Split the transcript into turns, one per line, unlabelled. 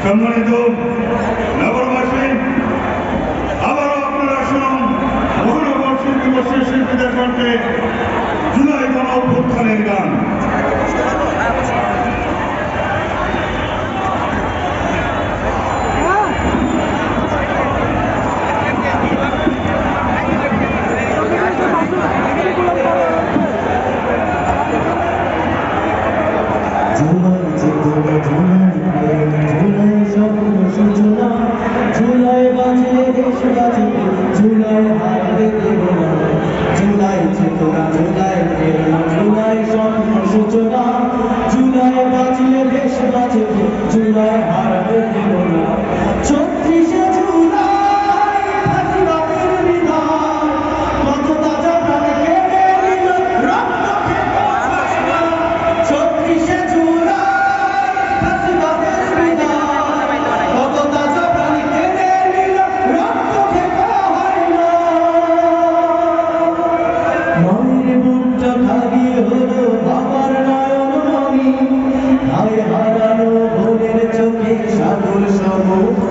সম্মানিত নগরবাসী, আবারও আপনারা শুনুন মহানগর শিল্পী গোষ্ঠীর শিল্পীদের কণ্ঠে জুলাই গণ অভ্যুত্থানের গান।
জুলাই বাজে দেশ বাজে, জুলাই হারতে দেব না, জুলাই চেতনা, জুলাই প্রেরণা, জুলাই সূচনা, জুলাই বাজে দেশ বাজে, জুলাই হারতে দেব না। ৩৬শে জুলাই ফাঁসিবাদের বিধান, কত তাজা প্রাণ কেড়ে নিল, রক্ত খেকো হাসিনা। ৩৬শে জুলাই ফাঁসিবাদের বিধান, কত তাজা প্রাণ কেড়ে নিল, রক্ত খেকো হাসিনা। মায়ের বুকটা খালি হলো, বাবার নয়ন মনি, হায় হারানো বোনের চোখে সাগর সমুদ্র।